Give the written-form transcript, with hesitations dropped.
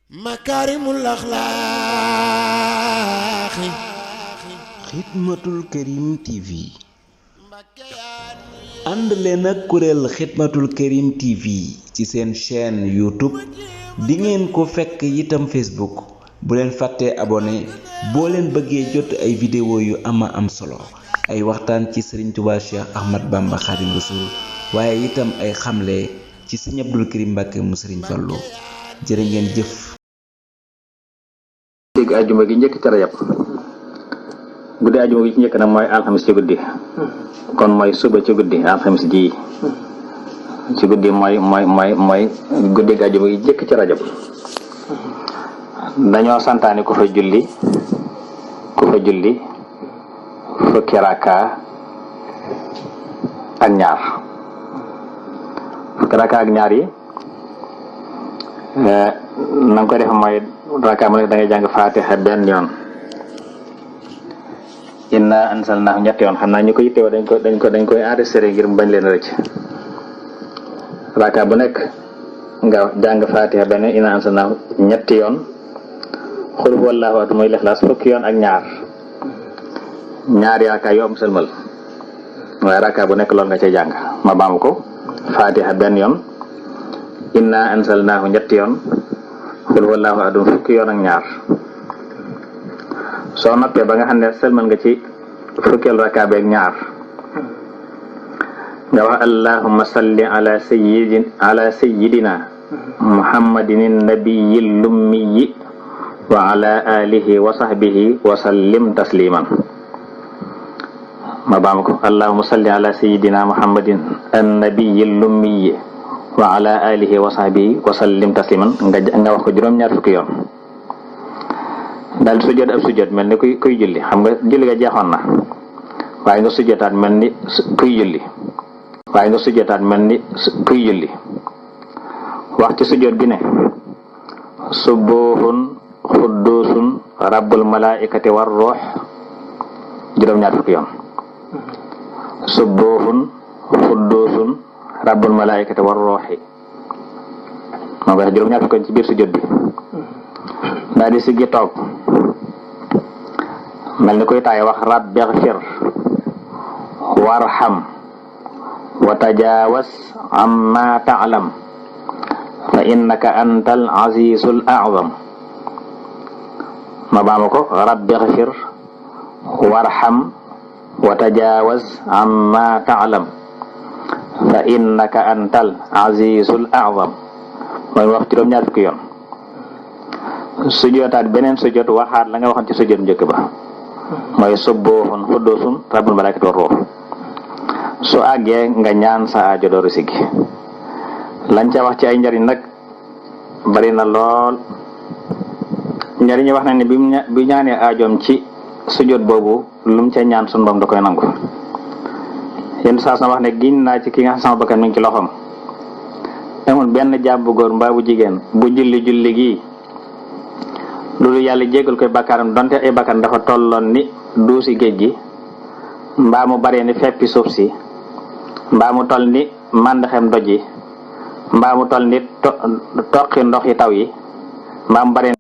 makarimul akhlaqi Xidmatul Karim TV ànd leen ak kuréel Xidmatul Karim TV ci seen chaîne YouTube di ngeen ko fekk itam Facebook bu leen fàttee abonné boo leen bëggee jot ay vidéo yu am solo ay waxtaan ci Serigne Touba Cheikh Ahmad Bamba Khadim Rassoul waaye itam ay xamle ci Serigne Abdou Karim Mbacké mu Serigne Fallou jërë ngeen jëf. dégg ajuma gi njëkk ci rajab guddi ajuma gi ci njëkk nag mooy alxamis ci guddi kon mooy suba ci guddi alxamis ji ci guddi mooy guddi gi ajuma gi njëkk ci rajab dañoo santaani ku fa julli fukki raka ak ñaar yi na nga koy def mooy raka mu nekk da ngay jàng fatiha benn yoon inna ansalnaahu ñetti yoon xam naa ñu ko yittewoo dañ koy enregistré ngir mu bañ leen rëcc raka bu nekk nga jàng fatiha benn yoon inna ansalnaahu ñetti yoon xul huwallaahu ahad muy lixlaas fukki yoon ak ñaari raka yoo am sëlmal waaye raka bu nekk loolu nga cay jàng ma baam ko fatiha benn yoon inna ansalnaahu ñetti yoon xul huwallaahu ahad fukki yoon ak ñaar soo noppee ba nga xam ne sëlmal nga ci fukkeelu rakkaa beeg ñaar nga wax allahumma salli ala sayyidina muhammadin nabiyil lummiyi wa ala alihi wa sahbihi wa sallim tasliman ma baam ko allahumma salli ala sayyidina muhammadin annabiyil lummiyi wa ala alihi wa sahbihi wa sallim tasliman nga wax ko juróom-ñaar fukki yoon daal sujjóot ab sujjóot mel ni kuy julli xam nga julli nga jeexoon na waaye nga sujjóotaat mel ni kuy julli wax ci sujjóot gi ne subuhun xuddusun rabbul malaikati war ruux juróom-ñaar fukki yoon subuhun xuddusun rabbul malaikati war ruuxi moo koy juróom-ñaar fukki yoon ci biir sujjóot bi daal di siggi toog mel ni koy taay wax rabbi ighfir warham wa tajawaz amma ta'lam fa innaka antal azizul a'zam ma baama ko rabbi ighfir warham wa tajawaz amma ta'lam fa innaka antal azizul a'zam mooy wax juróom-ñaar fukki yoon sujjootaat beneen sujjoot waxaat la nga waxoon ci sujjoot njëkk ba mooy subuhun xuddusun rabbul malaikati war ruux su àggee nga ñaan sa aajo dooru siggi lañ ca wax ci ay njariñ nag bari na lool njariñ wax nañ ne bi ñaanee aajoom ci sujjoot boobu lu mu ca ñaan sun borom da koy nangu yenn saa sa wax ne giñ naa ci ki nga xam sama bakkan mi ngi ci loxoom amul benn jaam bu góor mbaa bu jigéen bu julli gi loolu yàlla jéggal koy bakkaaram donte ay bakkan dafa tolloon ni duusi géej gi mbaa mu baree ni feppi suuf si mbaa mu toll ni màndaxem doj yi mbaa mu toll ni toqi ndox yi taw yi mbaa mu baree